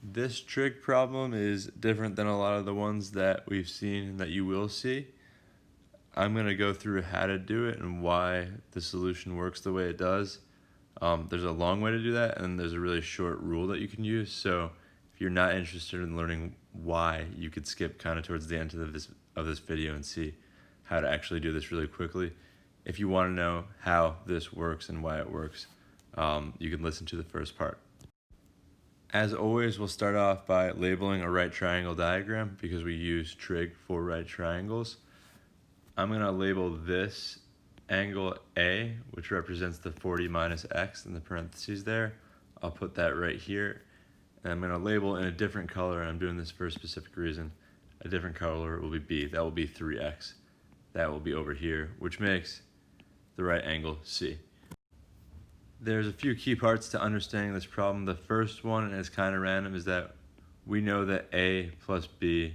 This trig problem is different than a lot of the ones that we've seen and that you will see. I'm going to go through how to do it and why the solution works the way it does. There's a long way to do that, and there's a really short rule that you can use. So if you're not interested in learning why, you could skip kind of towards the end of this video and see how to actually do this really quickly. If you want to know how this works and why it works, you can listen to the first part. As always, we'll start off by labeling a right triangle diagram because we use trig for right triangles. I'm going to label this angle A, which represents the 40 minus x in the parentheses there. I'll put that right here. And I'm going to label in a different color, and I'm doing this for a specific reason. A different color will be B. That will be 3x. That will be over here, which makes the right angle C. There's a few key parts to understanding this problem. The first one, and it's kind of random, is that we know that A plus B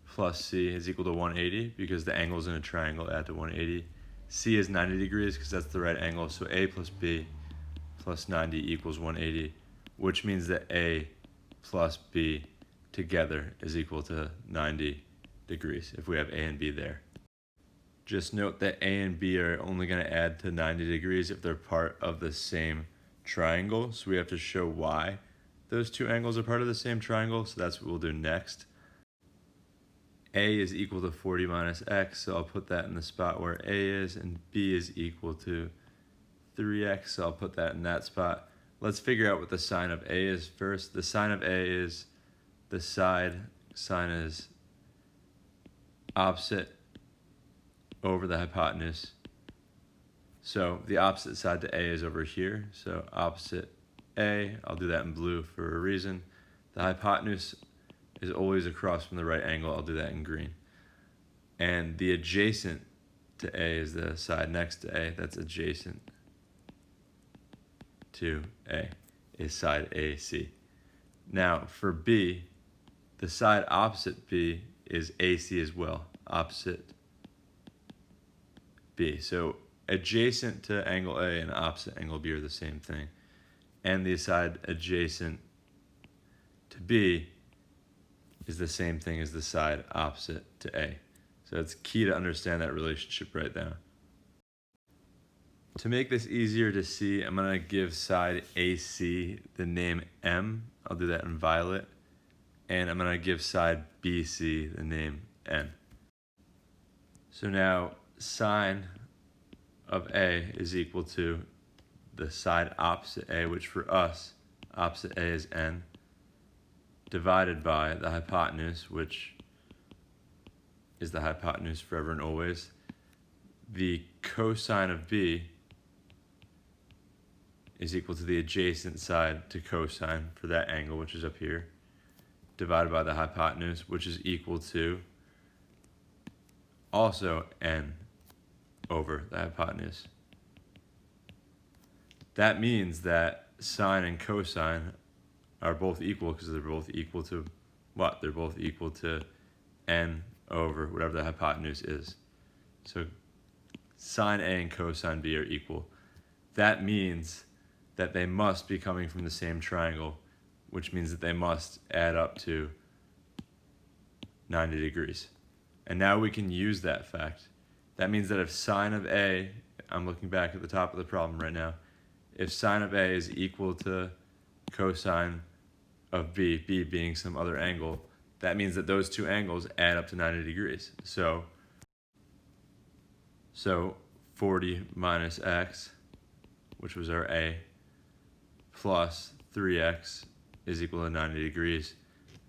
plus C is equal to 180 because the angles in a triangle add to 180. C is 90 degrees because that's the right angle. So A plus B plus 90 equals 180, which means that A plus B together is equal to 90 degrees if we have A and B there. Just note that A and B are only going to add to 90 degrees if they're part of the same triangle. So we have to show why those two angles are part of the same triangle. So that's what we'll do next. A is equal to 40 minus x, so I'll put that in the spot where A is, and B is equal to 3x, so I'll put that in that spot. Let's figure out what the sign of A is first. The sign of A is the side sign is opposite over the hypotenuse. So the opposite side to A is over here. So opposite A, I'll do that in blue for a reason. The hypotenuse is always across from the right angle. I'll do that in green. And the adjacent to A is the side next to A. That's adjacent to A is side AC. Now for B, the side opposite B is AC as well. Opposite B. So adjacent to angle A and opposite angle B are the same thing. And the side adjacent to B is the same thing as the side opposite to A. So it's key to understand that relationship right now. To make this easier to see, I'm going to give side AC the name M. I'll do that in violet. And I'm going to give side BC the name N. So now sine of A is equal to the side opposite A, which for us, opposite A is N, divided by the hypotenuse, which is the hypotenuse forever and always. The cosine of B is equal to the adjacent side to cosine for that angle, which is up here, divided by the hypotenuse, which is equal to also N over the hypotenuse. That means that sine and cosine are both equal because they're both equal to what? They're both equal to N over whatever the hypotenuse is. So sine A and cosine B are equal. That means that they must be coming from the same triangle, which means that they must add up to 90 degrees. And now we can use that fact. That means that if sine of A, I'm looking back at the top of the problem right now, if sine of A is equal to cosine of B, B being some other angle, that means that those two angles add up to 90 degrees. So 40 minus x, which was our A, plus 3x is equal to 90 degrees.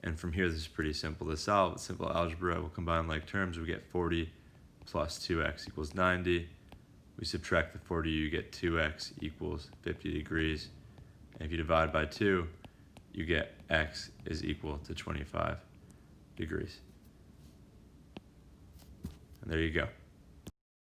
And from here, this is pretty simple to solve. With simple algebra, we'll combine like terms. We get 40 plus 2x equals 90. We subtract the 40, you get 2x equals 50 degrees. And if you divide by 2, you get x is equal to 25 degrees. And there you go.